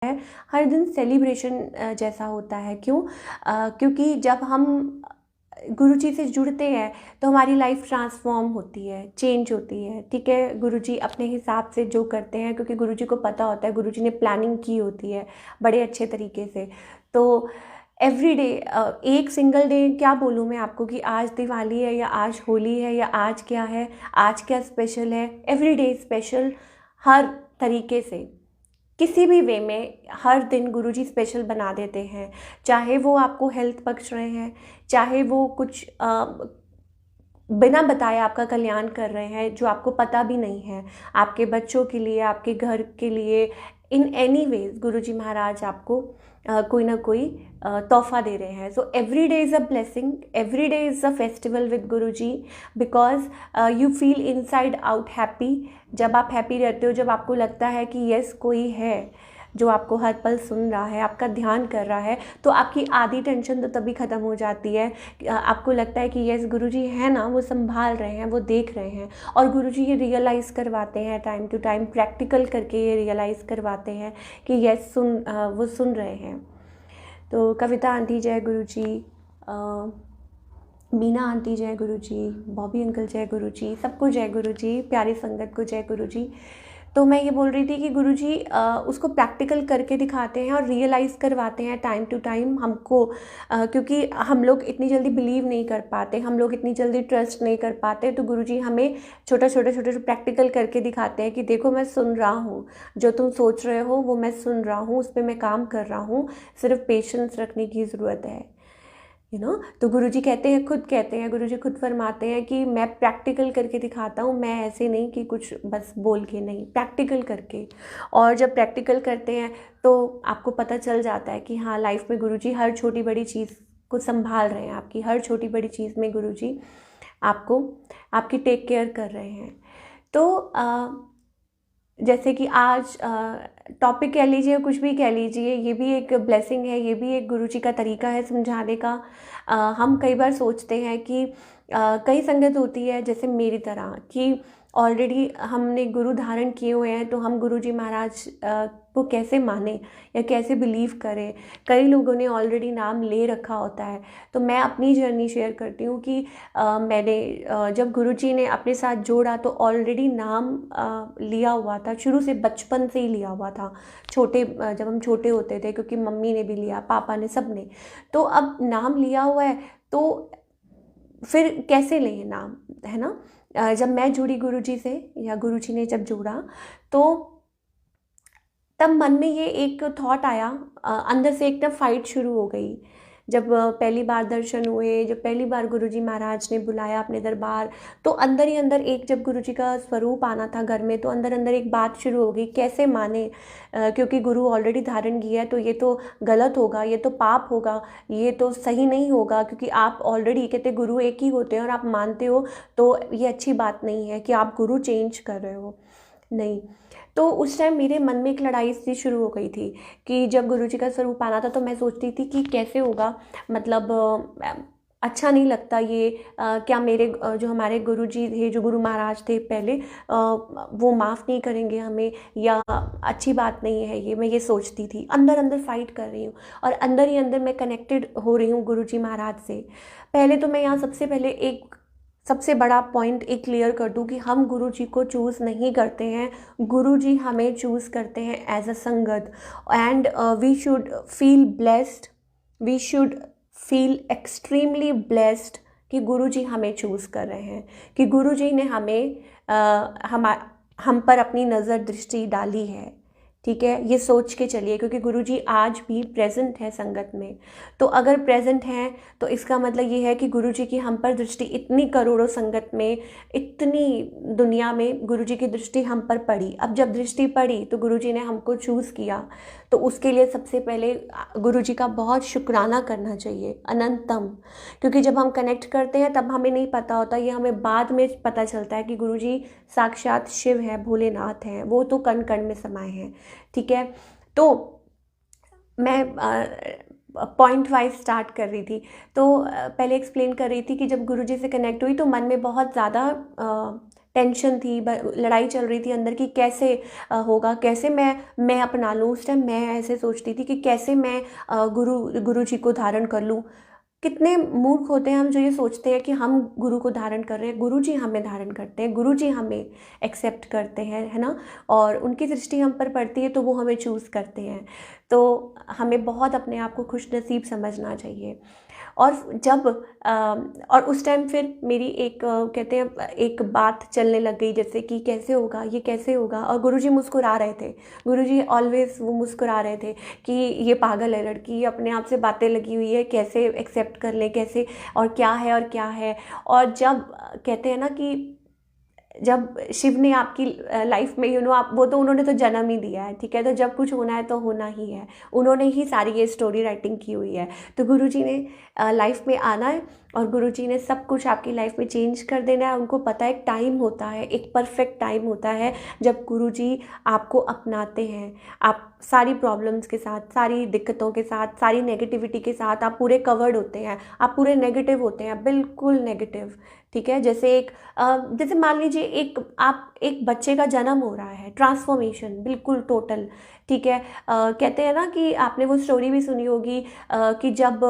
है, हर दिन सेलिब्रेशन जैसा होता है। क्यों? क्योंकि जब हम गुरुजी से जुड़ते हैं तो हमारी लाइफ ट्रांसफॉर्म होती है, चेंज होती है। ठीक है, गुरुजी अपने हिसाब से जो करते हैं, क्योंकि गुरुजी को पता होता है, गुरुजी ने प्लानिंग की होती है बड़े अच्छे तरीके से। तो एवरी डे, एक सिंगल डे क्या बोलूँ मैं आपको कि आज दिवाली है या आज होली है या आज क्या है, आज क्या स्पेशल है। एवरी डे स्पेशल, हर तरीके से, किसी भी वे में हर दिन गुरुजी स्पेशल बना देते हैं। चाहे वो आपको हेल्थ बख्श रहे हैं, चाहे वो कुछ बिना बताए आपका कल्याण कर रहे हैं जो आपको पता भी नहीं है, आपके बच्चों के लिए, आपके घर के लिए, इन एनी वेज गुरुजी महाराज आपको कोई ना कोई तोहफा दे रहे हैं। So every day is a blessing, every day is a festival with Guruji, because you feel inside out happy. जब आप हैप्पी रहते हो, जब आपको लगता है कि यस कोई है जो आपको हर पल सुन रहा है, आपका ध्यान कर रहा है, तो आपकी आधी टेंशन तो तभी ख़त्म हो जाती है। आपको लगता है कि यस गुरुजी है ना, वो संभाल रहे हैं, वो देख रहे हैं। और गुरुजी ये रियलाइज़ करवाते हैं टाइम टू टाइम, प्रैक्टिकल करके ये रियलाइज़ करवाते हैं कि यस वो सुन रहे हैं। तो कविता आंटी जय गुरुजी, मीना आंटी जय गुरुजी, बॉबी अंकल जय गुरुजी, सबको जय गुरुजी, प्यारी संगत को जय गुरुजी। तो मैं ये बोल रही थी कि गुरुजी उसको प्रैक्टिकल करके दिखाते हैं और रियलाइज़ करवाते हैं टाइम टू टाइम हमको, क्योंकि हम लोग इतनी जल्दी बिलीव नहीं कर पाते, हम लोग इतनी जल्दी ट्रस्ट नहीं कर पाते। तो गुरुजी हमें छोटा छोटा छोटा प्रैक्टिकल करके दिखाते हैं कि देखो मैं सुन रहा हूँ, जो तुम सोच रहे हो वो मैं सुन रहा हूँ, उस पर मैं काम कर रहा हूँ, सिर्फ पेशेंस रखने की ज़रूरत है। तो गुरुजी कहते हैं, खुद कहते हैं, गुरुजी खुद फरमाते हैं कि मैं प्रैक्टिकल करके दिखाता हूँ, मैं ऐसे नहीं कि कुछ बस बोल के नहीं, प्रैक्टिकल करके। और जब प्रैक्टिकल करते हैं तो आपको पता चल जाता है कि हाँ, लाइफ में गुरुजी हर छोटी बड़ी चीज़ को संभाल रहे हैं, आपकी हर छोटी बड़ी चीज़ में गुरुजी आपको आपकी टेक केयर कर रहे हैं। तो जैसे कि आज टॉपिक कह लीजिए, कुछ भी कह लीजिए, ये भी एक ब्लेसिंग है, ये भी एक गुरुजी का तरीका है समझाने का। हम कई बार सोचते हैं कि कई संगत होती है जैसे मेरी तरह कि ऑलरेडी हमने गुरु धारण किए हुए हैं, तो हम गुरुजी महाराज को कैसे माने या कैसे बिलीव करें। कई लोगों ने ऑलरेडी नाम ले रखा होता है। तो मैं अपनी जर्नी शेयर करती हूँ कि मैंने जब गुरुजी ने अपने साथ जोड़ा तो ऑलरेडी नाम लिया हुआ था, शुरू से बचपन से ही लिया हुआ था, जब हम छोटे होते थे, क्योंकि मम्मी ने भी लिया, पापा ने, सब ने। तो अब नाम लिया हुआ है तो फिर कैसे लें नाम, है ना। जब मैं जुड़ी गुरुजी से या गुरुजी ने जब जोड़ा तो तब मन में ये एक थॉट आया, अंदर से एक तब फाइट शुरू हो गई। जब पहली बार दर्शन हुए, जब पहली बार गुरुजी महाराज ने बुलाया अपने दरबार, तो अंदर ही अंदर एक, जब गुरुजी का स्वरूप आना था घर में, तो अंदर अंदर एक बात शुरू हो गई, कैसे माने, क्योंकि गुरु ऑलरेडी धारण किया है तो ये तो गलत होगा, ये तो पाप होगा, ये तो सही नहीं होगा, क्योंकि आप ऑलरेडी, कहते गुरु एक ही होते हैं और आप मानते हो, तो ये अच्छी बात नहीं है कि आप गुरु चेंज कर रहे हो, नहीं। तो उस टाइम मेरे मन में एक लड़ाई सी शुरू हो गई थी कि जब गुरुजी का स्वरूप आना था तो मैं सोचती थी कि कैसे होगा, मतलब अच्छा नहीं लगता ये, क्या मेरे जो हमारे गुरुजी थे, जो गुरु महाराज थे पहले, वो माफ़ नहीं करेंगे हमें, या अच्छी बात नहीं है ये, मैं ये सोचती थी, अंदर अंदर फाइट कर रही हूँ और अंदर ही अंदर मैं कनेक्टेड हो रही हूँ गुरुजी महाराज से। पहले तो मैं यहाँ सबसे पहले एक सबसे बड़ा पॉइंट एक क्लियर कर दूं कि हम गुरुजी को चूज़ नहीं करते हैं, गुरुजी हमें चूज़ करते हैं as a sangat. And we should feel blessed, we should feel extremely blessed कि गुरुजी हमें चूज़ कर रहे हैं, कि गुरुजी ने हमें हम पर अपनी नज़र दृष्टि डाली है। ठीक है, ये सोच के चलिए, क्योंकि गुरुजी आज भी प्रेजेंट है संगत में। तो अगर प्रेजेंट हैं तो इसका मतलब ये है कि गुरुजी की हम पर दृष्टि, इतनी करोड़ों संगत में, इतनी दुनिया में गुरुजी की दृष्टि हम पर पड़ी। अब जब दृष्टि पड़ी तो गुरुजी ने हमको चूज़ किया, तो उसके लिए सबसे पहले गुरुजी का बहुत शुक्राना करना चाहिए, अनंतम। क्योंकि जब हम कनेक्ट करते हैं तब हमें नहीं पता होता, ये हमें बाद में पता चलता है कि गुरुजी साक्षात शिव है, भोलेनाथ हैं, वो तो कण कण में समाये हैं। ठीक है, तो मैं पॉइंट वाइज स्टार्ट कर रही थी। तो पहले एक्सप्लेन कर रही थी कि जब गुरुजी से कनेक्ट हुई तो मन में बहुत ज़्यादा टेंशन थी, लड़ाई चल रही थी अंदर की कैसे होगा, कैसे मैं अपना लूँ। उस टाइम मैं ऐसे सोचती थी कि कैसे मैं गुरु जी को धारण कर लूँ। कितने मूर्ख होते हैं हम जो ये सोचते हैं कि हम गुरु को धारण कर रहे हैं, गुरु जी हमें धारण करते हैं, गुरु जी हमें एक्सेप्ट करते हैं, है ना, और उनकी दृष्टि हम पर पड़ती है तो वो हमें चूज़ करते हैं। तो हमें बहुत अपने आप को खुश नसीब समझना चाहिए। और जब और उस टाइम फिर मेरी एक कहते हैं एक बात चलने लग गई, जैसे कि कैसे होगा, ये कैसे होगा। और गुरुजी मुस्कुरा रहे थे, गुरुजी ऑलवेज वो मुस्कुरा रहे थे कि ये पागल है लड़की, ये अपने आप से बातें लगी हुई है, कैसे एक्सेप्ट कर ले, कैसे, और क्या है और क्या है। और जब कहते हैं ना कि जब शिव ने आपकी लाइफ में आप वो तो उन्होंने तो जन्म ही दिया है, ठीक है, तो जब कुछ होना है तो होना ही है, उन्होंने ही सारी ये स्टोरी राइटिंग की हुई है। तो गुरुजी ने लाइफ में आना है और गुरुजी ने सब कुछ आपकी लाइफ में चेंज कर देना है। उनको पता है एक टाइम होता है, एक परफेक्ट टाइम होता है जब गुरुजी आपको अपनाते हैं। आप सारी प्रॉब्लम्स के साथ, सारी दिक्कतों के साथ, सारी नेगेटिविटी के साथ आप पूरे कवर्ड होते हैं, आप पूरे नेगेटिव होते हैं, बिल्कुल नेगेटिव, ठीक है। जैसे मान लीजिए एक बच्चे का जन्म हो रहा है, ट्रांसफॉर्मेशन बिल्कुल टोटल, ठीक है। कहते हैं ना कि आपने वो स्टोरी भी सुनी होगी कि जब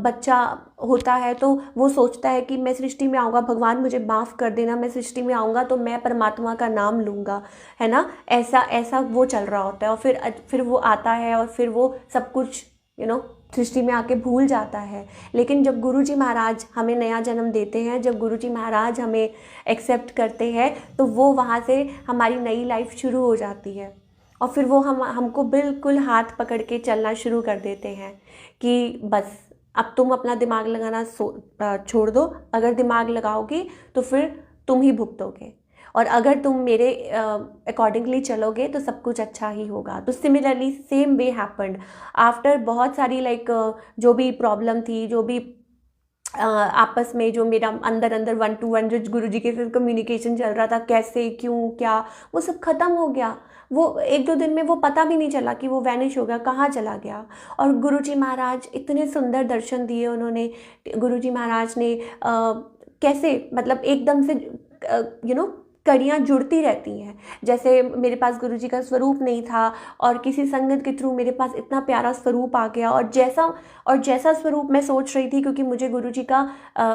बच्चा होता है तो वो सोचता है कि मैं सृष्टि में आऊँगा, भगवान मुझे माफ़ कर देना, मैं सृष्टि में आऊँगा तो मैं परमात्मा का नाम लूँगा, है ना, ऐसा ऐसा वो चल रहा होता है। और फिर वो आता है और फिर वो सब कुछ सृष्टि में आके भूल जाता है। लेकिन जब गुरुजी महाराज हमें नया जन्म देते हैं, जब गुरुजी महाराज हमें एक्सेप्ट करते हैं, तो वो वहाँ से हमारी नई लाइफ शुरू हो जाती है। और फिर वो हमको बिल्कुल हाथ पकड़ के चलना शुरू कर देते हैं कि बस अब तुम अपना दिमाग लगाना छोड़ दो, अगर दिमाग लगाओगे तो फिर तुम ही भुगतोगे, और अगर तुम मेरे अकॉर्डिंगली चलोगे तो सब कुछ अच्छा ही होगा। तो similarly same way happened after बहुत सारी जो भी प्रॉब्लम थी, जो भी आपस में जो मेरा अंदर अंदर 1 to 1 जो गुरुजी के साथ कम्युनिकेशन चल रहा था, कैसे क्यों क्या, वो सब ख़त्म हो गया। वो 1-2 दिन में वो पता भी नहीं चला कि वो वैनिश हो गया, कहाँ चला गया। और गुरुजी महाराज इतने सुंदर दर्शन दिए उन्होंने। गुरुजी महाराज ने कैसे मतलब एकदम से कड़ियाँ जुड़ती रहती हैं। जैसे मेरे पास गुरुजी का स्वरूप नहीं था और किसी संगत के थ्रू मेरे पास इतना प्यारा स्वरूप आ गया, और जैसा स्वरूप मैं सोच रही थी, क्योंकि मुझे गुरुजी का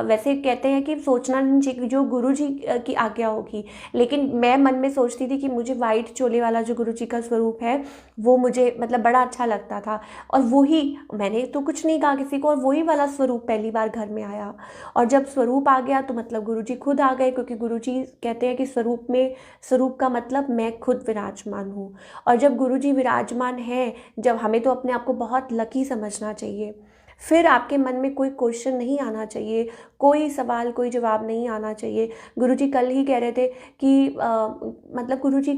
वैसे कहते हैं कि सोचना नहीं चाहिए जो गुरुजी की आज्ञा होगी, लेकिन मैं मन में सोचती थी कि मुझे वाइट चोले वाला जो गुरुजी का स्वरूप है वो मुझे मतलब बड़ा अच्छा लगता था। और वही, मैंने तो कुछ नहीं कहा किसी को, और वही वाला स्वरूप पहली बार घर में आया। और जब स्वरूप आ गया तो मतलब गुरुजी खुद आ गए, क्योंकि गुरुजी कहते हैं कि स्वरूप का मतलब मैं खुद विराजमान हूँ। और जब गुरुजी विराजमान है, जब हमें तो अपने आप को बहुत लकी समझना चाहिए। फिर आपके मन में कोई क्वेश्चन नहीं आना चाहिए, कोई सवाल कोई जवाब नहीं आना चाहिए। गुरुजी कल ही कह रहे थे कि मतलब गुरुजी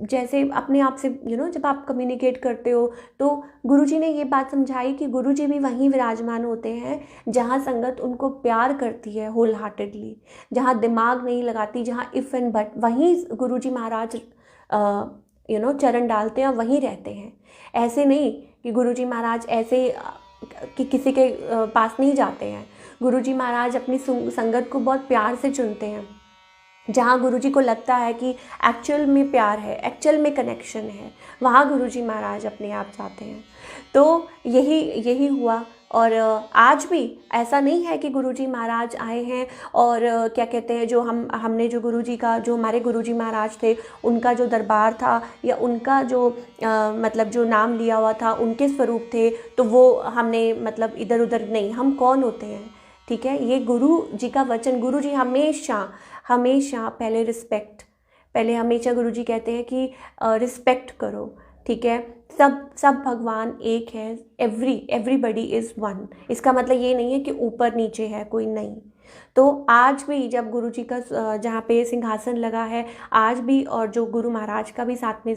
जैसे अपने आप से जब आप कम्युनिकेट करते हो तो गुरुजी ने ये बात समझाई कि गुरुजी भी वहीं विराजमान होते हैं जहाँ संगत उनको प्यार करती है होल हार्टेडली, जहाँ दिमाग नहीं लगाती, जहाँ इफ़ एंड बट, वहीं गुरुजी महाराज चरण डालते हैं और वहीं रहते हैं। ऐसे नहीं कि गुरुजी महाराज ऐसे कि किसी के पास नहीं जाते हैं। गुरुजी महाराज अपनी संगत को बहुत प्यार से चुनते हैं। जहाँ गुरुजी को लगता है कि एक्चुअल में प्यार है, एक्चुअल में कनेक्शन है, वहाँ गुरुजी महाराज अपने आप जाते हैं। तो यही हुआ। और आज भी ऐसा नहीं है कि गुरुजी महाराज आए हैं और क्या कहते हैं, जो हमने जो गुरुजी का, जो हमारे गुरुजी महाराज थे, उनका जो दरबार था या उनका जो मतलब जो नाम लिया हुआ था, उनके स्वरूप थे, तो वो हमने मतलब इधर उधर नहीं, हम कौन होते हैं, ठीक है। ये गुरु जी का वचन, गुरु जी हमेशा पहले हमेशा गुरु जी कहते हैं कि रिस्पेक्ट करो, ठीक है। सब भगवान एक है, एवरीबडी इज़ वन। इसका मतलब ये नहीं है कि ऊपर नीचे है कोई, नहीं। तो आज भी जब गुरु जी का जहाँ पे सिंहासन लगा है, आज भी, और जो गुरु महाराज का भी साथ में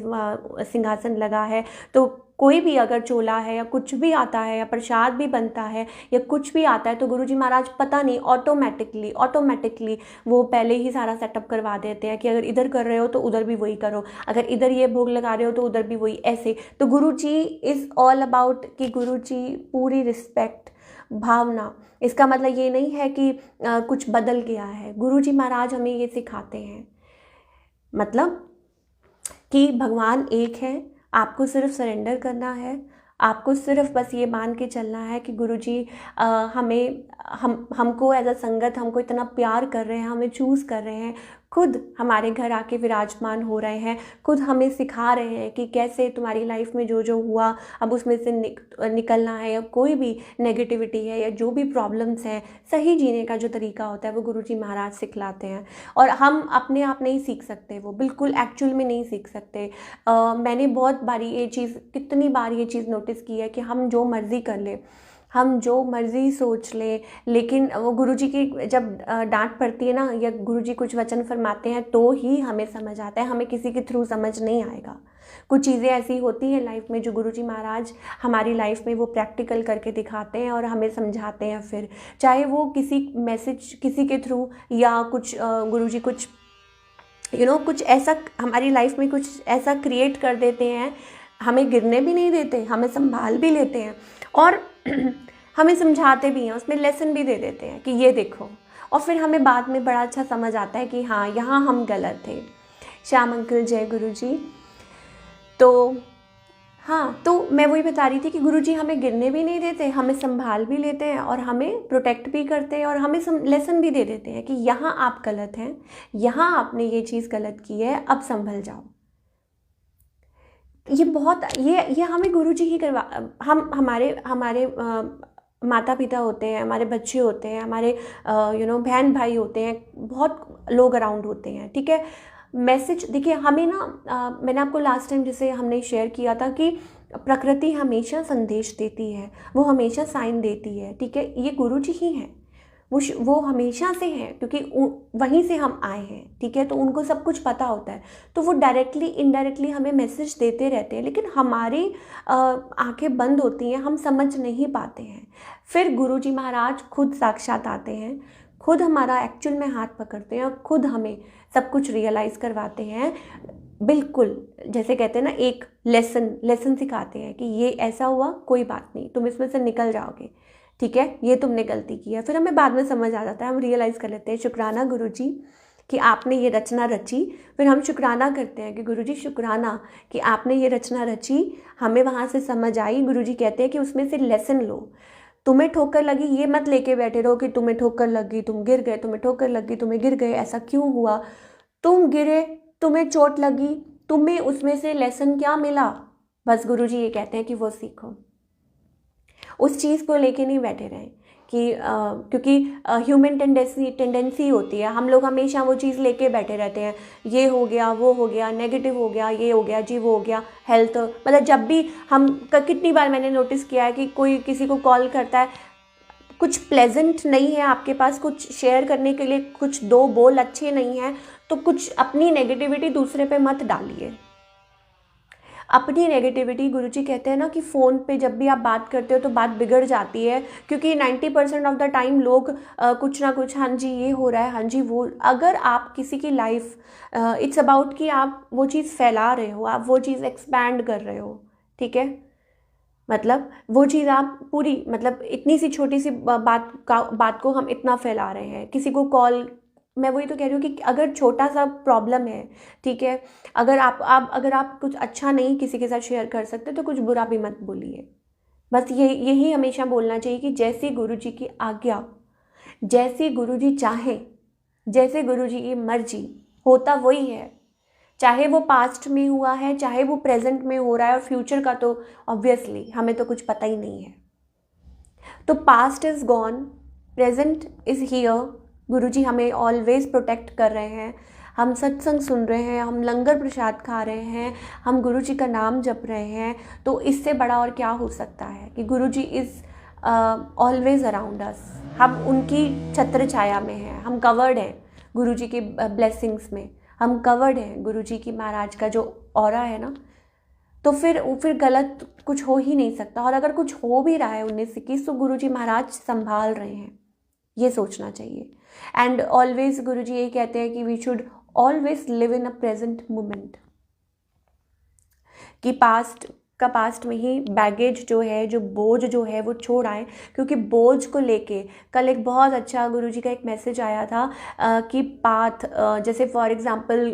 सिंहासन लगा है, तो कोई भी अगर चोला है या कुछ भी आता है या प्रसाद भी बनता है या कुछ भी आता है, तो गुरुजी महाराज पता नहीं ऑटोमेटिकली वो पहले ही सारा सेटअप करवा देते हैं कि अगर इधर कर रहे हो तो उधर भी वही करो, अगर इधर ये भोग लगा रहे हो तो उधर भी वही, ऐसे। तो गुरुजी इज़ ऑल अबाउट कि गुरुजी पूरी रिस्पेक्ट, भावना। इसका मतलब ये नहीं है कि कुछ बदल गया है। गुरुजी महाराज हमें ये सिखाते हैं मतलब कि भगवान एक है, आपको सिर्फ सरेंडर करना है, आपको सिर्फ बस ये मान के चलना है कि गुरुजी हमको एज अ संगत हमको इतना प्यार कर रहे हैं, हमें चूज़ कर रहे हैं, खुद हमारे घर आके विराजमान हो रहे हैं, खुद हमें सिखा रहे हैं कि कैसे तुम्हारी लाइफ में जो जो हुआ अब उसमें से निकलना है, या कोई भी नेगेटिविटी है या जो भी प्रॉब्लम्स हैं, सही जीने का जो तरीका होता है वो गुरुजी महाराज सिखलाते हैं। और हम अपने आप नहीं सीख सकते, वो बिल्कुल एक्चुअल में नहीं सीख सकते। मैंने बहुत बारी ये चीज़, कितनी बार ये चीज़ नोटिस की है कि हम जो मर्ज़ी कर ले, हम जो मर्ज़ी सोच ले, लेकिन वो गुरुजी की जब डांट पड़ती है ना, या गुरुजी कुछ वचन फरमाते हैं तो ही हमें समझ आता है, हमें किसी के थ्रू समझ नहीं आएगा। कुछ चीज़ें ऐसी होती हैं लाइफ में जो गुरुजी महाराज हमारी लाइफ में वो प्रैक्टिकल करके दिखाते हैं और हमें समझाते हैं। फिर चाहे वो किसी मैसेज किसी के थ्रू, या कुछ गुरुजी कुछ कुछ ऐसा हमारी लाइफ में कुछ ऐसा क्रिएट कर देते हैं, हमें गिरने भी नहीं देते, हमें संभाल भी लेते हैं और हमें समझाते भी हैं, उसमें लेसन भी दे देते हैं कि ये देखो, और फिर हमें बाद में बड़ा अच्छा समझ आता है कि हाँ, यहाँ हम गलत थे। श्याम अंकल जय गुरुजी। तो हाँ, तो मैं वही बता रही थी कि गुरुजी हमें गिरने भी नहीं देते, हमें संभाल भी लेते हैं और हमें प्रोटेक्ट भी करते हैं और हमें लेसन भी दे देते हैं कि यहाँ आप गलत हैं, यहाँ आपने ये चीज़ गलत की है, अब संभल जाओ। ये बहुत ये हमें गुरुजी ही करवा, हम हमारे माता पिता होते हैं, हमारे बच्चे होते हैं, हमारे बहन भाई होते हैं, बहुत लोग अराउंड होते हैं, ठीक है। मैसेज देखिए, हमें ना मैंने आपको लास्ट टाइम जैसे हमने शेयर किया था कि प्रकृति हमेशा संदेश देती है, वो हमेशा साइन देती है, ठीक है। ये गुरुजी ही हैं, वो हमेशा से हैं, क्योंकि वहीं से हम आए हैं, ठीक है। तो उनको सब कुछ पता होता है, तो वो डायरेक्टली इनडायरेक्टली हमें मैसेज देते रहते हैं, लेकिन हमारी आंखें बंद होती हैं, हम समझ नहीं पाते हैं। फिर गुरुजी महाराज खुद साक्षात आते हैं, खुद हमारा एक्चुअल में हाथ पकड़ते हैं और खुद हमें सब कुछ रियलाइज़ करवाते हैं। बिल्कुल जैसे कहते हैं ना, एक लेसन सिखाते हैं कि ये ऐसा हुआ, कोई बात नहीं, तुम इसमें से निकल जाओगे, ठीक है, ये तुमने गलती की है। फिर हमें बाद में समझ आ जाता है, हम रियलाइज़ कर लेते हैं, शुक्राना गुरुजी कि आपने ये रचना रची। फिर हम शुक्राना करते हैं कि गुरुजी शुक्राना कि आपने ये रचना रची, हमें वहाँ से समझ आई। गुरुजी कहते हैं कि उसमें से लेसन लो, तुम्हें ठोकर लगी ये मत लेके बैठे रहो कि तुम्हें ठोकर लगी तुम गिर गए, तुम्हें ठोकर लगी तुम्हें गिर गए, ऐसा क्यों हुआ, तुम गिरे, तुम्हें चोट लगी, तुम्हें उसमें से लेसन क्या मिला। बस गुरुजी ये कहते हैं कि वो सीखो, उस चीज़ को लेके नहीं बैठे रहें कि क्योंकि ह्यूमन टेंडेंसी होती है, हम लोग हमेशा वो चीज़ लेके बैठे रहते हैं, ये हो गया वो हो गया, नेगेटिव हो गया, ये हो गया जी वो हो गया, हेल्थ, मतलब जब भी हम कितनी बार मैंने नोटिस किया है कि कोई किसी को कॉल करता है, कुछ प्लेजेंट नहीं है आपके पास, कुछ शेयर करने के लिए कुछ दो बोल अच्छे नहीं हैं, तो कुछ अपनी नेगेटिविटी दूसरे पे मत डालिए। अपनी नेगेटिविटी, गुरुजी कहते हैं ना कि फ़ोन पे जब भी आप बात करते हो तो बात बिगड़ जाती है, क्योंकि 90% ऑफ द टाइम लोग कुछ ना कुछ, हाँ जी ये हो रहा है, हाँ जी वो, अगर आप किसी की लाइफ, इट्स अबाउट कि आप वो चीज़ फैला रहे हो, आप वो चीज़ एक्सपैंड कर रहे हो, ठीक है। मतलब वो चीज़ आप पूरी, मतलब इतनी सी छोटी सी बात को हम इतना फैला रहे हैं, किसी को कॉल, मैं वही तो कह रही हूँ कि अगर छोटा सा प्रॉब्लम है, ठीक है, अगर आप कुछ अच्छा नहीं किसी के साथ शेयर कर सकते तो कुछ बुरा भी मत बोलिए। बस यही हमेशा बोलना चाहिए कि जैसी गुरुजी की आज्ञा, जैसी गुरुजी चाहे, जैसे गुरुजी की मर्जी, होता वही है। चाहे वो पास्ट में हुआ है, चाहे वो प्रेजेंट में हो रहा है, और फ्यूचर का तो ऑब्वियसली हमें तो कुछ पता ही नहीं है। तो past is gone, present is here. Guruji हमें ऑलवेज प्रोटेक्ट कर रहे हैं, हम सत्संग सुन रहे हैं, हम लंगर प्रसाद खा रहे हैं, हम गुरुजी का नाम जप रहे हैं, तो इससे बड़ा और क्या हो सकता है कि गुरुजी इज़ ऑलवेज अराउंड अस। हम उनकी छत्र छाया में हैं, हम कवर्ड हैं गुरुजी की ब्लेसिंग्स में, हम कवर्ड हैं गुरुजी की महाराज का जो ऑरा है ना, तो फिर गलत कुछ हो ही नहीं सकता। और अगर कुछ हो भी रहा है 19-21 तो गुरुजी महाराज संभाल रहे हैं, ये सोचना चाहिए। एंड ऑलवेज गुरुजी यही कहते हैं कि we should always live in a present moment, कि पास्ट का पास्ट में ही बैगेज जो है, जो बोझ जो है वो छोड़ आए, क्योंकि बोझ को लेके कल एक बहुत अच्छा गुरुजी का एक मैसेज आया था कि पाथ जैसे फॉर एग्जांपल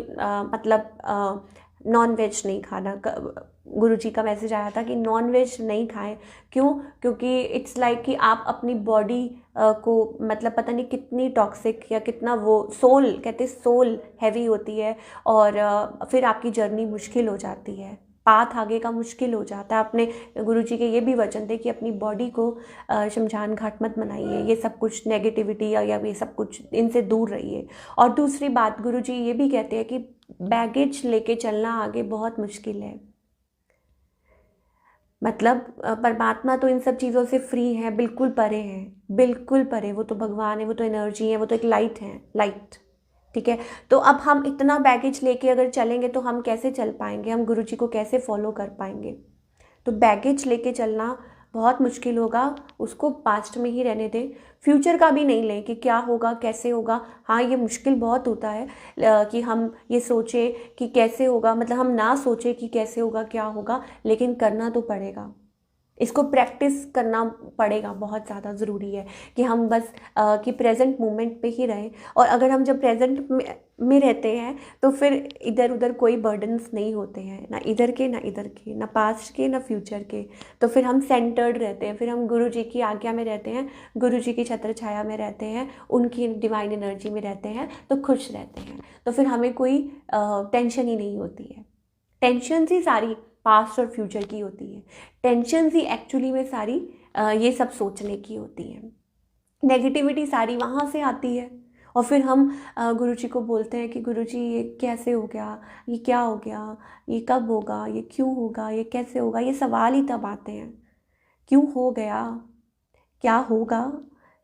मतलब नॉन वेज नहीं खाना, गुरुजी का मैसेज आया था कि नॉन वेज नहीं खाएं। क्यों? क्योंकि इट्स लाइक कि आप अपनी बॉडी को मतलब पता नहीं कितनी टॉक्सिक या कितना वो सोल कहते सोल हैवी होती है, और फिर आपकी जर्नी मुश्किल हो जाती है, पाथ आगे का मुश्किल हो जाता है। अपने गुरुजी के ये भी वचन थे कि अपनी बॉडी को शमशान घाट मत बनाइए, ये सब कुछ नेगेटिविटी या ये सब कुछ इनसे दूर रहिए। और दूसरी बात गुरुजी ये भी कहते हैं कि बैगेज लेके चलना आगे बहुत मुश्किल है। मतलब परमात्मा तो इन सब चीज़ों से फ्री है, बिल्कुल परे हैं, बिल्कुल परे। वो तो भगवान है, वो तो एनर्जी है, वो तो एक लाइट है, लाइट। ठीक है, तो अब हम इतना बैगेज लेके अगर चलेंगे तो हम कैसे चल पाएंगे, हम गुरुजी को कैसे फॉलो कर पाएंगे? तो बैगेज लेके चलना बहुत मुश्किल होगा, उसको पास्ट में ही रहने दें, फ्यूचर का भी नहीं लें कि क्या होगा कैसे होगा। हाँ, ये मुश्किल बहुत होता है कि हम ये सोचें कि कैसे होगा, मतलब हम ना सोचें कि कैसे होगा क्या होगा, लेकिन करना तो पड़ेगा, इसको प्रैक्टिस करना पड़ेगा। बहुत ज़्यादा ज़रूरी है कि हम बस कि प्रेजेंट मोमेंट पे ही रहें। और अगर हम जब प्रेजेंट में रहते हैं तो फिर इधर उधर कोई बर्डन्स नहीं होते हैं, ना इधर के ना इधर के, ना पास्ट के ना फ्यूचर के। तो फिर हम सेंटर्ड रहते हैं, फिर हम गुरु जी की आज्ञा में रहते हैं, गुरु जी की छत्र छाया में रहते हैं, उनकी डिवाइन एनर्जी में रहते हैं, तो खुश रहते हैं। तो फिर हमें कोई टेंशन ही नहीं होती है। टेंशन ही सारी पास्ट और फ्यूचर की होती है, टेंशन ही एक्चुअली में सारी ये सब सोचने की होती है। नेगेटिविटी सारी वहाँ से आती है। और फिर हम गुरुजी को बोलते हैं कि गुरुजी ये कैसे हो गया, ये क्या हो गया, ये कब होगा, ये क्यों होगा, ये कैसे होगा, ये सवाल ही तब आते हैं। क्यों हो गया, क्या होगा,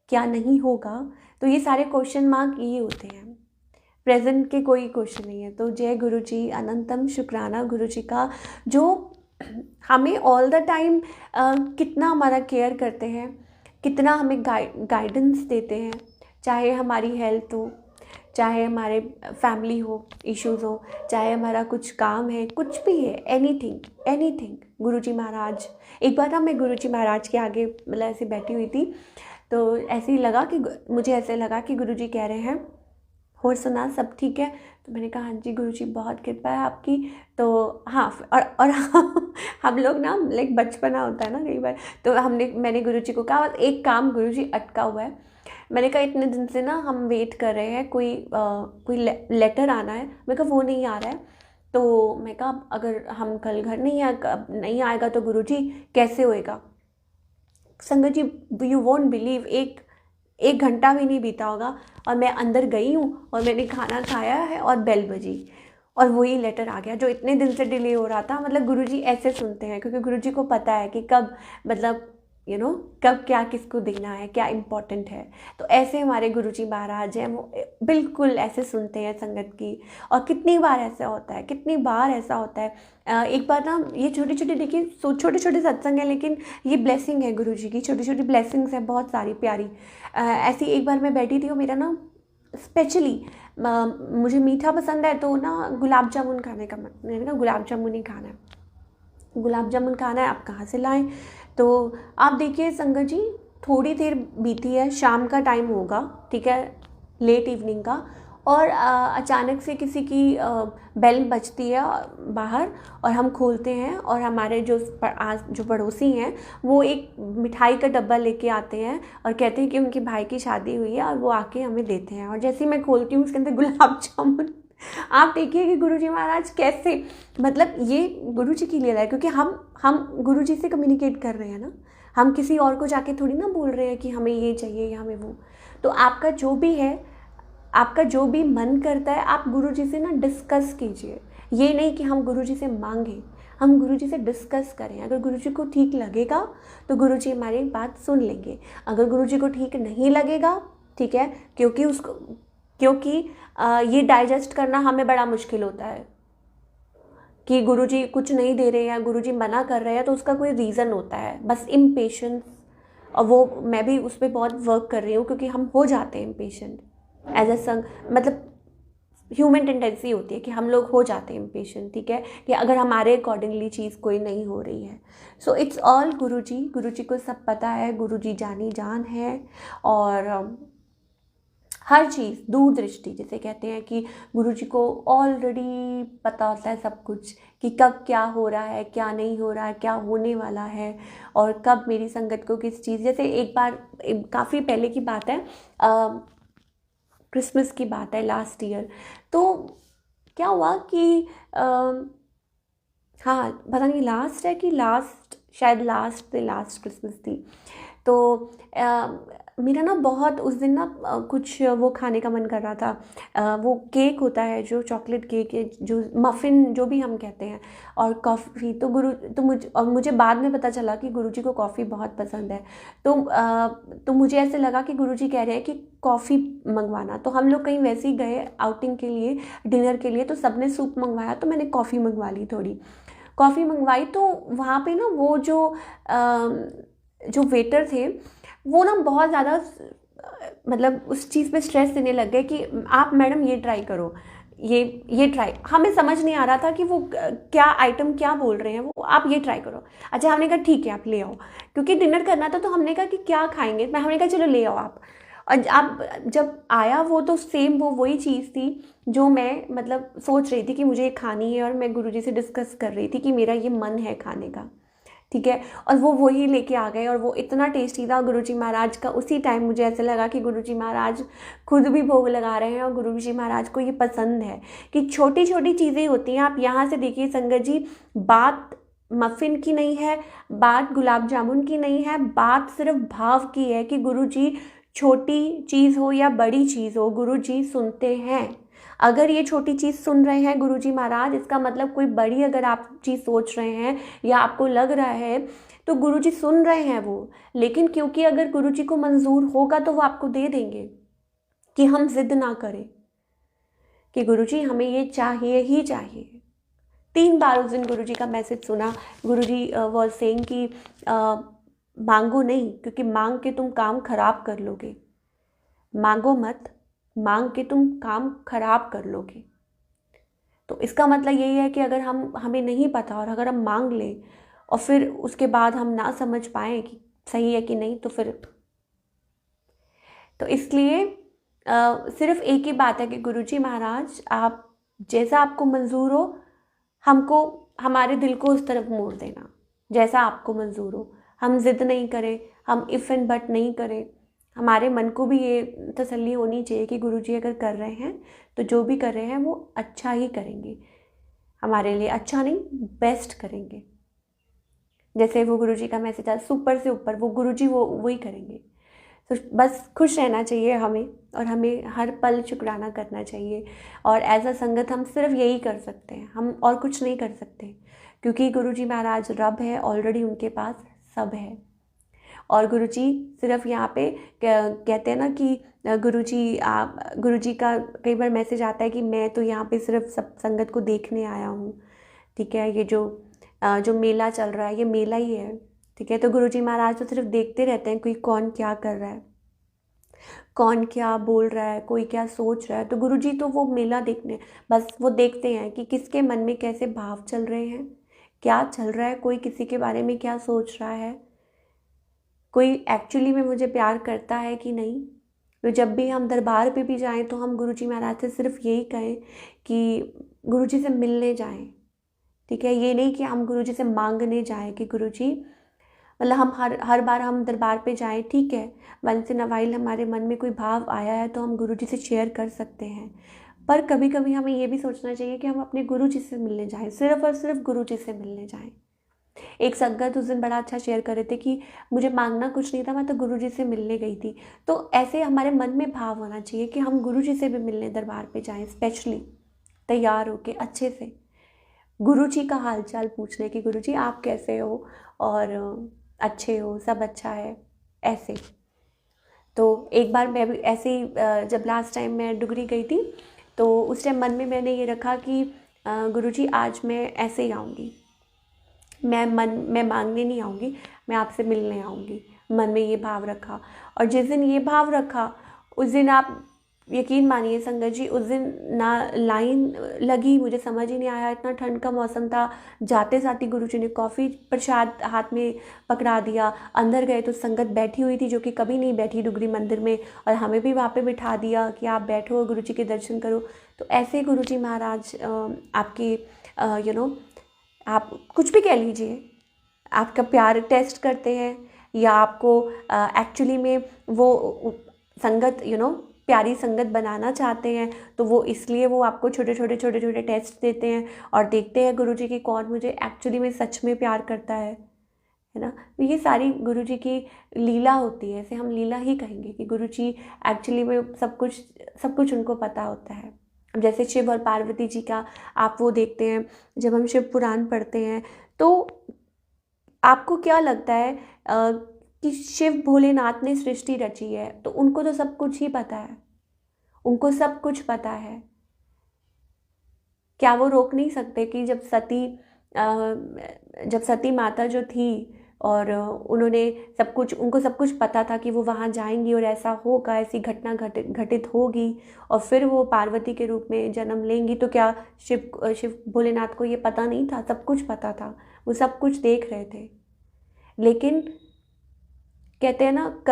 क्या नहीं होगा, तो ये सारे क्वेश्चन मार्क ये होते हैं, प्रेजेंट के कोई क्वेश्चन नहीं है। तो जय गुरुजी, अनंतम शुक्राना गुरुजी का, जो हमें ऑल द टाइम कितना हमारा केयर करते हैं, कितना हमें गाइडेंस देते हैं, चाहे हमारी हेल्थ हो, चाहे हमारे फैमिली हो इश्यूज़ हो, चाहे हमारा कुछ काम है, कुछ भी है, एनीथिंग एनीथिंग। गुरुजी महाराज, एक बार ना मैं गुरुजी महाराज के आगे मतलब ऐसे बैठी हुई थी, तो ऐसे ही लगा कि मुझे ऐसे लगा कि गुरुजी कह रहे हैं और सुना सब ठीक है। तो मैंने कहा हाँ जी गुरुजी बहुत कृपा है आपकी। तो हाँ, और हम लोग ना लाइक बचपना होता है ना कई बार, तो मैंने गुरुजी को कहा एक काम गुरुजी अटका हुआ है। मैंने कहा इतने दिन से ना हम वेट कर रहे हैं, कोई लेटर आना है। मैं कहा वो नहीं आ रहा है। तो मैं कहा अगर हम कल घर नहीं आएगा तो गुरुजी कैसे होएगा? संगत जी, यू वोंट बिलीव, एक घंटा भी नहीं बीता होगा और मैं अंदर गई हूँ और मैंने खाना खाया है और बेल बजी और वही लेटर आ गया जो इतने दिन से डिले हो रहा था। मतलब गुरुजी ऐसे सुनते हैं, क्योंकि गुरुजी को पता है कि कब मतलब कब क्या किसको देना है, क्या इम्पोर्टेंट है। तो ऐसे हमारे गुरुजी महाराज हैं, वो बिल्कुल ऐसे सुनते हैं संगत की। और कितनी बार ऐसा होता है, कितनी बार ऐसा होता है। एक बार ना ये छोटी छोटी देखिए छोटे छोटे सत्संग है, लेकिन ये ब्लेसिंग है गुरुजी की, छोटी छोटी ब्लेसिंग्स है बहुत सारी प्यारी। ऐसी एक बार मैं बैठी थी और मेरा ना स्पेशली मुझे मीठा पसंद है, तो ना गुलाब जामुन खाने का मन, मैंने कहा गुलाब जामुन ही खाना है, गुलाब जामुन खाना है, आप कहाँ से लाएं? तो आप देखिए संगत जी, थोड़ी देर बीती है, शाम का टाइम होगा, ठीक है, लेट इवनिंग का, और अचानक से किसी की बेल बजती है बाहर और हम खोलते हैं और हमारे जो पड़ोसी हैं वो एक मिठाई का डब्बा लेके आते हैं और कहते हैं कि उनके भाई की शादी हुई है, और वो आके हमें देते हैं। और जैसे ही मैं खोलती हूँ उसके अंदर गुलाब जामुन। आप देखिए कि गुरुजी महाराज कैसे, मतलब ये गुरुजी की लीला है, क्योंकि हम गुरुजी से कम्युनिकेट कर रहे हैं ना, हम किसी और को जाके थोड़ी ना बोल रहे हैं कि हमें ये चाहिए या हमें वो। तो आपका जो भी है, आपका जो भी मन करता है, आप गुरुजी से ना डिस्कस कीजिए। ये नहीं कि हम गुरुजी से मांगें, हम गुरुजी से डिस्कस करें। अगर गुरुजी को ठीक लगेगा तो गुरुजी हमारी बात सुन लेंगे, अगर गुरुजी को ठीक नहीं लगेगा, ठीक है, क्योंकि ये डाइजेस्ट करना हमें बड़ा मुश्किल होता है कि गुरुजी कुछ नहीं दे रहे हैं, गुरुजी मना कर रहे हैं, तो उसका कोई रीज़न होता है, बस इम्पेशेंस। और वो मैं भी उस पर बहुत वर्क कर रही हूँ, क्योंकि हम हो जाते हैं इम्पेशेंट एज अ संग, मतलब ह्यूमन टेंडेंसी होती है कि हम लोग हो जाते हैं इम्पेशेंट, ठीक है, कि अगर हमारे अकॉर्डिंगली चीज़ कोई नहीं हो रही है। सो इट्स ऑल गुरु जी को सब पता है, गुरु जी जानी जान है। और हर चीज़ दूरदृष्टि जिसे कहते हैं कि गुरु जी को ऑलरेडी पता होता है सब कुछ, कि कब क्या हो रहा है, क्या नहीं हो रहा है, क्या होने वाला है, और कब मेरी संगत को किस चीज़। जैसे एक बार काफ़ी पहले की बात है, क्रिसमस की बात है लास्ट ईयर। तो क्या हुआ कि हाँ, पता नहीं लास्ट है कि लास्ट, शायद लास्ट क्रिसमस थी। तो मेरा ना बहुत उस दिन ना कुछ वो खाने का मन कर रहा था। वो केक होता है जो चॉकलेट केक है, जो मफ़िन जो भी हम कहते हैं, और कॉफ़ी। तो मुझे बाद में पता चला कि गुरुजी को कॉफ़ी बहुत पसंद है। तो मुझे ऐसे लगा कि गुरुजी कह रहे हैं कि कॉफ़ी मंगवाना। तो हम लोग कहीं वैसे ही गए आउटिंग के लिए, डिनर के लिए, तो सबने सूप मंगवाया, तो मैंने कॉफ़ी मंगवा ली। थोड़ी कॉफ़ी मंगवाई तो वहाँ पे ना वो जो वेटर थे वो ना बहुत ज़्यादा मतलब उस चीज़ पे स्ट्रेस देने लग गए कि आप मैडम ये ट्राई करो, ये ट्राई। हमें समझ नहीं आ रहा था कि वो क्या आइटम क्या बोल रहे हैं, वो आप ये ट्राई करो। अच्छा, हमने कहा ठीक है आप ले आओ, क्योंकि डिनर करना था। तो हमने कहा कि क्या खाएंगे, हमने कहा चलो ले आओ आप। और आप जब आया वो, तो सेम वो वही चीज़ थी जो मैं मतलब सोच रही थी कि मुझे खानी है, और मैं गुरुजी से डिस्कस कर रही थी कि मेरा ये मन है खाने का, ठीक है। और वो वही लेके आ गए, और वो इतना टेस्टी था गुरुजी महाराज का। उसी टाइम मुझे ऐसे लगा कि गुरुजी महाराज खुद भी भोग लगा रहे हैं, और गुरुजी महाराज को ये पसंद है कि छोटी छोटी चीज़ें होती हैं। आप यहाँ से देखिए संगत जी, बात मफ़िन की नहीं है, बात गुलाब जामुन की नहीं है, बात सिर्फ भाव की है कि गुरुजी छोटी चीज़ हो या बड़ी चीज़ हो, गुरुजी सुनते हैं। अगर ये छोटी चीज़ सुन रहे हैं गुरुजी महाराज, इसका मतलब कोई बड़ी अगर आप चीज़ सोच रहे हैं या आपको लग रहा है, तो गुरुजी सुन रहे हैं वो। लेकिन क्योंकि अगर गुरुजी को मंजूर होगा तो वो आपको दे देंगे। कि हम जिद ना करें कि गुरुजी हमें ये चाहिए ही चाहिए। 3 बार उस दिन गुरुजी का मैसेज सुना। गुरुजी वाज सेइंग कि मांगो नहीं, क्योंकि मांग के तुम काम खराब कर लोगे। मांगो मत, मांग के तुम काम खराब कर लोगे। तो इसका मतलब यही है कि अगर हमें नहीं पता, और अगर हम मांग लें और फिर उसके बाद हम ना समझ पाएँ कि सही है कि नहीं, तो फिर तो इसलिए सिर्फ एक ही बात है कि गुरुजी महाराज आप जैसा आपको मंजूर हो, हमको हमारे दिल को उस तरफ मोड़ देना जैसा आपको मंजूर हो। हम जिद नहीं करें, हम इफ़ एंड बट नहीं करें। हमारे मन को भी ये तसल्ली होनी चाहिए कि गुरुजी अगर कर रहे हैं तो जो भी कर रहे हैं वो अच्छा ही करेंगे, हमारे लिए अच्छा नहीं बेस्ट करेंगे। जैसे वो गुरुजी का मैसेज है, सुपर से ऊपर वो गुरुजी वो वही करेंगे। तो बस खुश रहना चाहिए हमें, और हमें हर पल शुक्राना करना चाहिए। और एज अ संगत हम सिर्फ यही कर सकते हैं, हम और कुछ नहीं कर सकते, क्योंकि गुरुजी महाराज रब है, ऑलरेडी उनके पास सब है। और गुरुजी सिर्फ यहाँ पे कहते हैं ना कि गुरुजी का कई बार मैसेज आता है कि मैं तो यहाँ पे सिर्फ सब संगत को देखने आया हूँ, ठीक है। ये जो मेला चल रहा है ये मेला ही है, ठीक है। तो गुरुजी महाराज तो सिर्फ देखते रहते हैं, कोई कौन क्या कर रहा है, कौन क्या बोल रहा है, कोई क्या सोच रहा है। तो गुरुजी तो वो मेला देखने, बस वो देखते हैं कि किसके मन में कैसे भाव चल रहे हैं, क्या चल रहा है, कोई किसी के बारे में क्या सोच रहा है, कोई एक्चुअली में मुझे प्यार करता है कि नहीं। तो जब भी हम दरबार पे भी जाएं तो हम गुरुजी महाराज से सिर्फ यही कहें कि गुरुजी से मिलने जाएं, ठीक है। ये नहीं कि हम गुरुजी से मांगने जाएं कि गुरुजी, मतलब हम हर बार हम दरबार पे जाएं, ठीक है। वंस इन अ वाइल हमारे मन में कोई भाव आया है तो हम गुरुजी से शेयर कर सकते हैं, पर कभी कभी हमें ये भी सोचना चाहिए कि हम अपने गुरुजी से मिलने जाएं, सिर्फ और सिर्फ गुरुजी से मिलने जाएं। एक संगत उस दिन बड़ा अच्छा शेयर कर रहे थे कि मुझे मांगना कुछ नहीं था, मैं तो गुरुजी से मिलने गई थी। तो ऐसे हमारे मन में भाव होना चाहिए कि हम गुरुजी से भी मिलने दरबार पे जाएं, स्पेशली तैयार होके अच्छे से गुरुजी का हालचाल पूछने की, गुरुजी आप कैसे हो, और अच्छे हो, सब अच्छा है, ऐसे। तो एक बार मैं भी ऐसे ही जब लास्ट टाइम मैं डुगरी गई थी, तो उस टाइम मन में मैंने ये रखा कि गुरुजी आज मैं ऐसे ही आऊँगी, मैं मांगने नहीं आऊँगी, मैं आपसे मिलने आऊँगी। मन में ये भाव रखा, और जिस दिन ये भाव रखा उस दिन आप यकीन मानिए संगत जी, उस दिन ना लाइन लगी, मुझे समझ ही नहीं आया, इतना ठंड का मौसम था। जाते साथ ही गुरुजी ने कॉफ़ी प्रसाद हाथ में पकड़ा दिया। अंदर गए तो संगत बैठी हुई थी जो कि कभी नहीं बैठी डुगरी मंदिर में, और हमें भी वहाँ पे बिठा दिया कि आप बैठो, गुरुजी के दर्शन करो। तो ऐसे गुरुजी महाराज आपकी आप कुछ भी कह लीजिए, आपका प्यार टेस्ट करते हैं, या आपको एक्चुअली में वो संगत प्यारी संगत बनाना चाहते हैं, तो वो इसलिए वो आपको छोटे छोटे टेस्ट देते हैं और देखते हैं गुरुजी की कौन मुझे एक्चुअली में सच में प्यार करता है ना। तो ये सारी गुरुजी की लीला होती है, इसे हम लीला ही कहेंगे कि गुरुजी एक्चुअली में सब कुछ उनको पता होता है। जैसे शिव और पार्वती जी का आप वो देखते हैं, जब हम शिव पुराण पढ़ते हैं तो आपको क्या लगता है कि शिव भोलेनाथ ने सृष्टि रची है, तो उनको तो सब कुछ ही पता है, उनको सब कुछ पता है। क्या वो रोक नहीं सकते कि जब सती माता जो थी और उनको सब कुछ पता था कि वो वहाँ जाएंगी और ऐसा होगा, ऐसी घटना घटित होगी और फिर वो पार्वती के रूप में जन्म लेंगी, तो क्या शिव भोलेनाथ को ये पता नहीं था? सब कुछ पता था, वो सब कुछ देख रहे थे। लेकिन कहते हैं ना,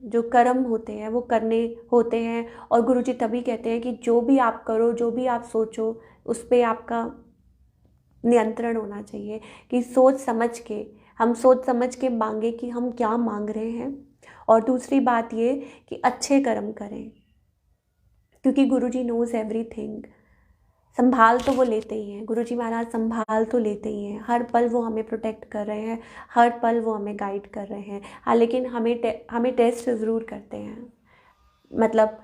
जो कर्म होते हैं वो करने होते हैं, और गुरुजी तभी कहते हैं कि जो भी आप करो, जो भी आप सोचो, उस पर आपका नियंत्रण होना चाहिए। कि हम सोच समझ के मांगे कि हम क्या मांग रहे हैं। और दूसरी बात ये कि अच्छे कर्म करें, क्योंकि गुरुजी नोज़ एवरीथिंग। संभाल तो वो लेते ही हैं, गुरुजी महाराज संभाल तो लेते ही हैं, हर पल वो हमें प्रोटेक्ट कर रहे हैं, हर पल वो हमें गाइड कर रहे हैं। हाँ, लेकिन हमें टेस्ट ज़रूर करते हैं। मतलब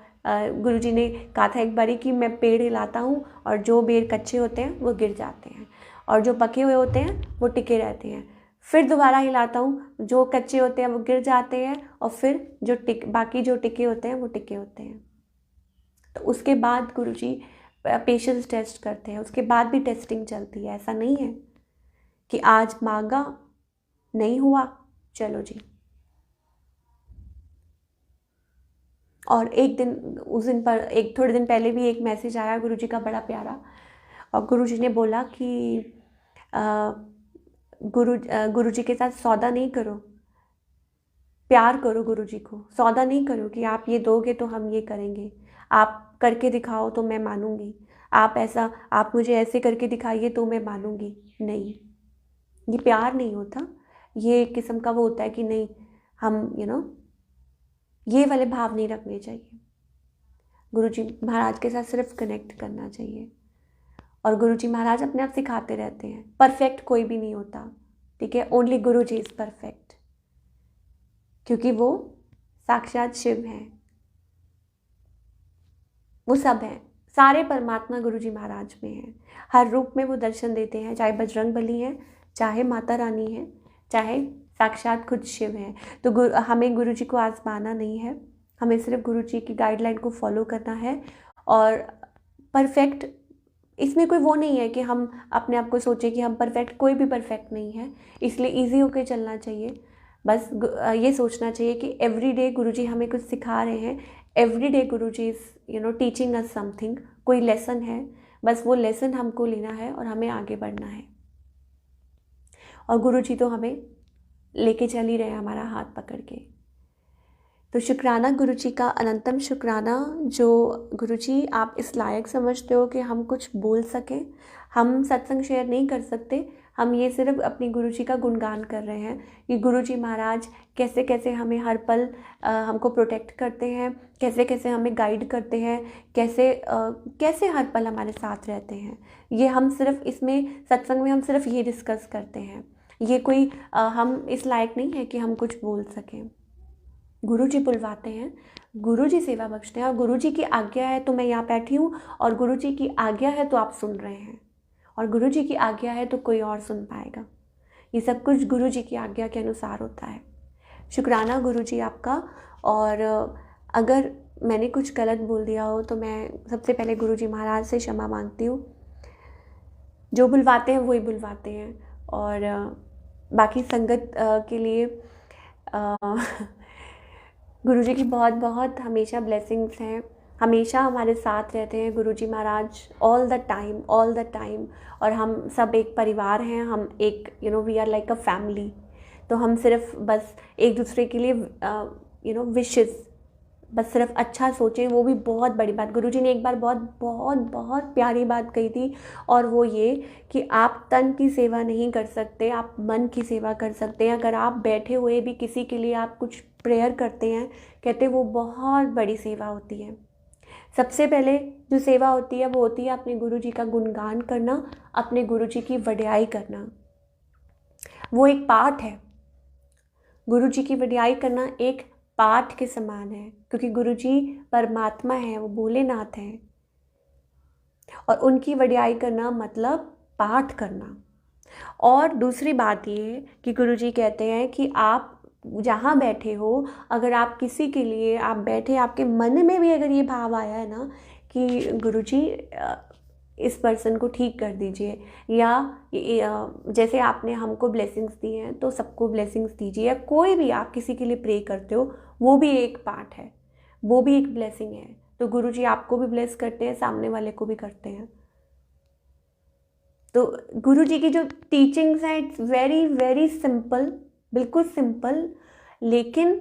गुरुजी ने कहा था एक बारी कि मैं पेड़ हिलाता हूँ और जो पेड़ कच्चे होते हैं वो गिर जाते हैं, और जो पके हुए होते हैं वो टिके रहते हैं। फिर दोबारा हिलाता हूँ, जो कच्चे होते हैं वो गिर जाते हैं, और फिर बाकी जो टिके होते हैं वो टिके होते हैं। तो उसके बाद गुरुजी पेशेंस टेस्ट करते हैं, उसके बाद भी टेस्टिंग चलती है। ऐसा नहीं है कि आज मांगा नहीं हुआ, चलो जी। और उस दिन पर थोड़े दिन पहले भी एक मैसेज आया गुरुजी का बड़ा प्यारा, और गुरुजी ने बोला कि गुरुजी के साथ सौदा नहीं करो, प्यार करो गुरुजी को। सौदा नहीं करो कि आप ये दोगे तो हम ये करेंगे, आप करके दिखाओ तो मैं मानूंगी, आप मुझे ऐसे करके दिखाइए तो मैं मानूंगी। नहीं, ये प्यार नहीं होता। ये एक किस्म का वो होता है कि नहीं, हम ये वाले भाव नहीं रखने चाहिए। गुरुजी महाराज के साथ सिर्फ कनेक्ट करना चाहिए। और गुरुजी महाराज अपने आप सिखाते रहते हैं, परफेक्ट कोई भी नहीं होता, ठीक है। ओनली गुरुजी इज़ परफेक्ट, क्योंकि वो साक्षात शिव हैं, वो सब हैं, सारे परमात्मा गुरुजी महाराज में हैं। हर रूप में वो दर्शन देते हैं, चाहे बजरंगबली हैं, चाहे माता रानी हैं, चाहे साक्षात खुद शिव हैं। तो हमें गुरुजी को आजमाना नहीं है, हमें सिर्फ गुरुजी की गाइडलाइन को फॉलो करना है। और परफेक्ट, इसमें कोई वो नहीं है कि हम अपने आप को सोचें कि हम परफेक्ट, कोई भी परफेक्ट नहीं है, इसलिए ईजी होकर चलना चाहिए। बस ये सोचना चाहिए कि एवरीडे गुरुजी हमें कुछ सिखा रहे हैं, everyday Guruji is teaching us something, कोई लेसन है, बस वो लेसन हमको लेना है और हमें आगे बढ़ना है। और गुरुजी तो हमें लेके चल ही रहे हैं, हमारा हाथ पकड़ के। तो शुक्राना गुरुजी का, अनंतम शुक्राना जो गुरुजी आप इस लायक समझते हो कि हम कुछ बोल सकें। हम सत्संग शेयर नहीं कर सकते, हम ये सिर्फ अपनी गुरुजी का गुणगान कर रहे हैं कि गुरुजी महाराज कैसे कैसे हमें हर पल हमको प्रोटेक्ट करते हैं, कैसे कैसे हमें गाइड करते हैं, कैसे हर पल हमारे साथ रहते हैं। ये हम सिर्फ इसमें सत्संग में हम सिर्फ ये डिस्कस करते हैं। ये कोई हम इस लायक नहीं है कि हम कुछ बोल सकें। गुरुजी बुलवाते हैं, गुरुजी सेवा बख्शते हैं, और गुरुजी की आज्ञा है तो मैं यहाँ बैठी हूँ, और गुरुजी की आज्ञा है तो आप सुन रहे हैं, और गुरुजी की आज्ञा है तो कोई और सुन पाएगा। ये सब कुछ गुरुजी की आज्ञा के अनुसार होता है। शुक्राना गुरुजी आपका। और अगर मैंने कुछ गलत बोल दिया हो तो मैं सबसे पहले गुरुजी महाराज से क्षमा मांगती हूँ। जो बुलवाते हैं वही बुलवाते हैं, और बाकी संगत के लिए गुरुजी की बहुत बहुत हमेशा ब्लेसिंग्स हैं। हमेशा हमारे साथ रहते हैं Guruji Maharaj, all the time. और हम सब एक परिवार हैं, हम एक we are like a family. तो हम सिर्फ बस एक दूसरे के लिए विशेस, बस सिर्फ अच्छा सोचें, वो भी बहुत बड़ी बात। गुरुजी ने एक बार बहुत बहुत बहुत प्यारी बात कही थी, और वो ये कि आप तन की सेवा नहीं कर सकते, आप मन की सेवा कर सकते हैं। अगर आप बैठे हुए भी किसी के लिए आप कुछ प्रेयर करते हैं, कहते वो बहुत बड़ी सेवा होती है। सबसे पहले जो सेवा होती है वो होती है अपने गुरुजी का गुणगान करना, अपने गुरुजी की वड्याई करना। वो एक पाठ है, गुरुजी की वड्याई करना एक पाठ के समान है, क्योंकि गुरुजी परमात्मा है, वो भोलेनाथ हैं, और उनकी वड्याई करना मतलब पाठ करना। और दूसरी बात ये कि गुरुजी कहते हैं कि आप जहाँ बैठे हो, अगर आप किसी के लिए आप बैठे, आपके मन में भी अगर ये भाव आया है ना कि गुरुजी इस पर्सन को ठीक कर दीजिए, या जैसे आपने हमको ब्लेसिंग्स दी हैं तो सबको ब्लेसिंग्स दीजिए, या कोई भी आप किसी के लिए प्रे करते हो, वो भी एक पार्ट है, वो भी एक ब्लेसिंग है। तो गुरुजी आपको भी ब्लेस करते हैं, सामने वाले को भी करते हैं। तो गुरुजी की जो टीचिंग्स हैं इट्स वेरी वेरी सिंपल, बिल्कुल सिंपल, लेकिन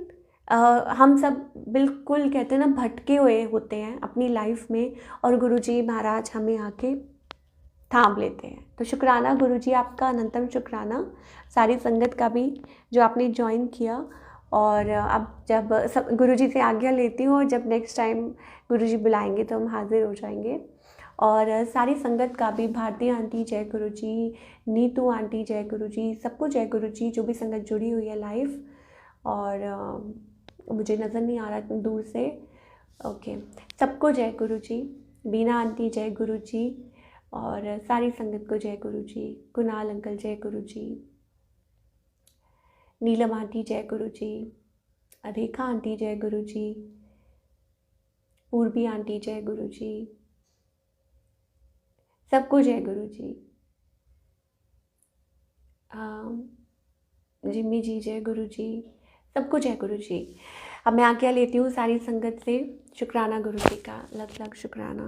हम सब बिल्कुल कहते हैं ना भटके हुए होते हैं अपनी लाइफ में, और गुरुजी महाराज हमें आके थाम लेते हैं। तो शुक्राना गुरुजी, आपका अनंतम शुक्राना, सारी संगत का भी जो आपने ज्वाइन किया। और अब जब सब गुरुजी से आज्ञा लेती हूँ, और जब नेक्स्ट टाइम गुरुजी बुलाएंगे तो हम हाजिर हो जाएंगे। और सारी संगत का भी, भारती आंटी जय गुरुजी, नीतू आंटी जय गुरुजी, सबको जय गुरुजी, जो भी संगत जुड़ी हुई है लाइव। और मुझे नज़र नहीं आ रहा इतनी दूर से, ओके, सबको जय गुरुजी, बीना आंटी जय गुरुजी, और सारी संगत को जय गुरुजी, कुणाल अंकल जय गुरुजी, नीलम आंटी जय गुरुजी, रेखा आंटी जय गुरुजी, पूर्वी आंटी जय गुरुजी, सबको जय गुरुजी, जिम्मी जी जय गुरुजी, सबको जय गुरुजी। अब मैं आज्ञा लेती हूँ सारी संगत से। शुक्राना गुरुजी का, लख लख शुक्राना।